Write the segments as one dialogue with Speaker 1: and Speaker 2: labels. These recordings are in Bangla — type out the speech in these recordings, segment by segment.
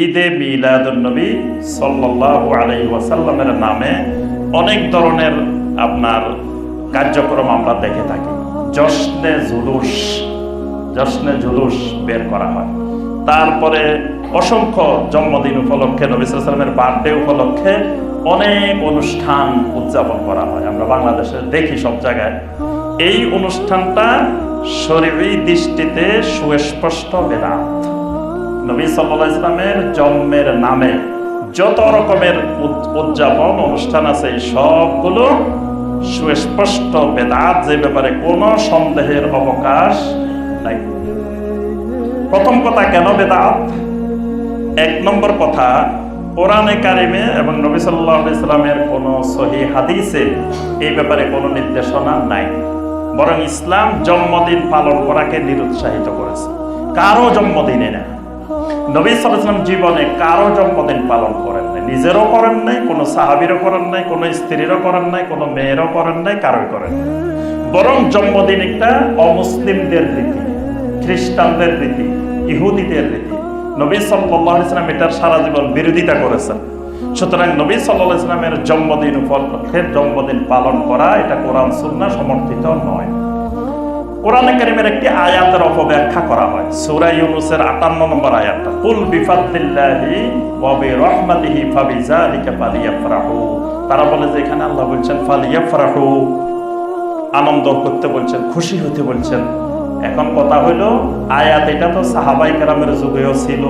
Speaker 1: ঈদে মিলাদুন্নবী সাল্লাল্লাহু আলাইহি ওয়াসাল্লামের নামে অনেক ধরনের আপনার কার্যক্রম আমরা দেখে থাকি। জশ্নে জুলুস বের করা হয়। তারপরে অসংখ্য জন্মদিন উপলক্ষে, নবী সাল্লাল্লাহু আলাইহি ওয়াসাল্লামের বার্থডে উপলক্ষে অনেক অনুষ্ঠান উদযাপন করা হয়। আমরা বাংলাদেশে দেখি সব জায়গায়। এই অনুষ্ঠানটা শরঈ দৃষ্টিতে সুস্পষ্ট বেদাত। নবী সাল্লাল্লাহু আলাইহি ওয়াসাল্লামের জন্মের নামে যত রকমের উদযাপন অনুষ্ঠান আছে সবগুলো সুস্পষ্ট বেদাত, যে ব্যাপারে কোনো সন্দেহের অবকাশ নাই। প্রথম কথা, কেন বেদাত? এক নম্বর কথা, কোরআনে কারিমে এবং নবী সাল্লাল্লাহু আলাইহি ওয়াসাল্লামের কোনো সহিহ হাদিসে এই ব্যাপারে কোনো নির্দেশনা নাই। বরং ইসলাম জন্মদিন পালন করাকে নিরুৎসাহিত করেছে। কারো জন্মদিনে না। নবী সাল্লাল্লাহু আলাইহি ওয়াসাল্লাম জীবনে কারো জন্মদিন পালন করেন নাই, নিজেরও করেন নাই, কোনো সাহাবীরও করেন নাই, কোনো স্ত্রীরও করেন নাই, কোনো মেয়েরও করেন নাই, কারোই করেন নাই। বরং জন্মদিন একটা অমুসলিমদের রীতি, খ্রিস্টানদের রীতি, ইহুদিদের রীতি। নবী সাল্লাল্লাহু আলাইহি ওয়াসাল্লাম এটার সারা জীবন বিরোধিতা করেছেন। সুতরাং নবী সাল্লাল্লাহু আলাইহি ওয়াসাল্লামের জন্মদিন উপলক্ষে জন্মদিন পালন করা এটা কোরআন সুন্নাহ সমর্থিত নয়। কোরআনে কারীমের একটি আয়াতের অপব্যাখ্যা করা হয়। সূরা ইউনূসের ৫৮ নম্বর আয়াতটা, কুল বিফাদলিল্লাহি ওয়া বিরাহমাতিহি ফাবিযালিকা ফালিয়াফরাহু। তারা বলে যে এখানে আল্লাহ বলছেন ফালিয়াফরাহু, আনন্দ করতে বলছেন, খুশি হতে বলছেন। এখন কথা হলো, আয়াত এটা তো সাহাবায়ে কেরামের যুগেও ছিল,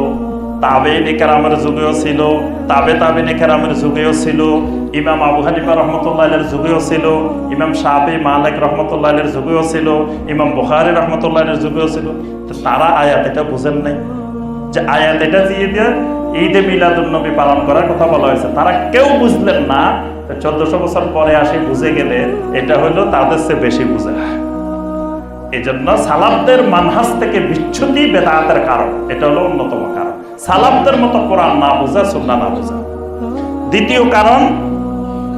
Speaker 1: তাবেঈনে কেরামের যুগেও ছিল, তাবেঈনে কেরামের যুগেও ছিল, ইমাম আবু হানিফা রাহমাতুল্লাহি আলাইহির যুগেও ছিল, ইমাম শাফিঈ মালিক রাহমাতুল্লাহি আলাইহির যুগেও ছিল, ইমাম বুখারী রাহমাতুল্লাহি আলাইহির যুগেও ছিল। তো তারা আয়াত এটা বুঝেন নাই যে আয়াত এটা দিয়ে ঈদে মিলাদুন্নবী পালন করার কথা বলা হয়েছে। তারা কেউ বুঝলেন না। 1400 বছর পরে আসে বুঝে গেলে এটা হলো তাদের চেয়ে বেশি বুঝে। এই জন্য সালাফদের মানহাজ থেকে বিচ্যুতি বেদাতের কারণ, এটা হলো অন্যতম কারণ। সালাফদের মতো কোরআন না বোঝা, সুন্নাহ না বোঝা। দ্বিতীয় কারণ,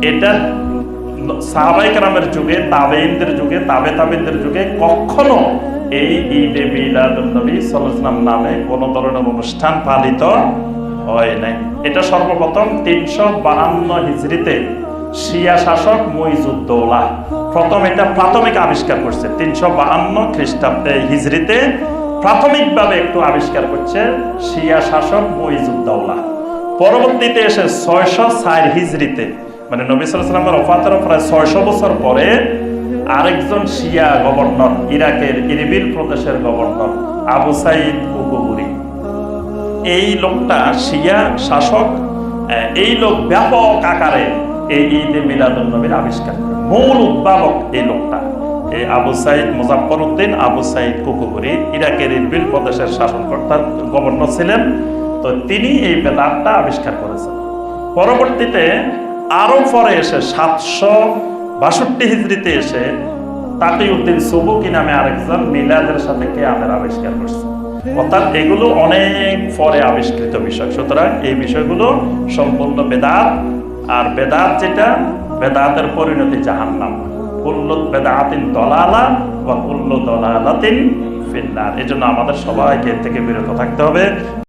Speaker 1: এটা সাহাবায়ে কেরামের যুগে, তাবেঈনদের যুগে, তাবেঈনদের যুগে কখনো এই ঈদে মিলাদুন্নবী সাল্লাল্লাহু আলাইহি ওয়াসাল্লাম নামে কোন ধরনের অনুষ্ঠান পালিত হয় নাই। এটা সর্বপ্রথম 352 হিজরিতে শিয়া শাসক মুইজউদ্দৌলা প্রথম এটা প্রাথমিক আবিষ্কার করছে। 352 খ্রিস্টাব্দে হিজরিতে প্রাথমিকভাবে একটু আবিষ্কার করছে শিয়া শাসক মুইজউদ্দৌলা। পরবর্তীতে এসে 604 হিজরিতে, মানে নবী সাল্লাল্লাহু আলাইহি ওয়াসাল্লামের ওফাতের প্রায় 600 বছর পরে আরেকজন শিয়া গভর্নর, ইরাকের ইরবিল প্রদেশের গভর্নর আবু সাঈদ কুকুবুরি, এই লোকটা শিয়া শাসক, এই লোক ব্যাপক আকারে এই ঈদে মিলাদুন্নবীর আবিষ্কার করে। মূল উদ্ভাবক এই লোকটা, এই আবু সাঈদ মুজাফফরউদ্দিন আবু সাঈদ কুকুবুরি, ইরাকের ইরবিল প্রদেশের শাসনকর্তা, গভর্নর ছিলেন। তো তিনি এই বেদাতটা আবিষ্কার করেছেন। পরবর্তীতে আরো পরে এসে 762 হিজরিতে এসে তাকিউদ্দিন সুবুকি নামে আরেকজন মিলাদের সাথে কিয়ামের আবিষ্কার করছে। অর্থাৎ এগুলো অনেক পরে আবিষ্কৃত বিষয়। সুতরাং এই বিষয়গুলো সম্পূর্ণ বেদাত। আর বেদাত যেটা, বেদাতের পরিণতি জাহান্নাম। কুল্লু বেদাতিন দলালা ওয়া কুল্লু দলালাতিন ফিন্নার। এজন্য আমাদের সবাইকে এর থেকে বিরত থাকতে হবে।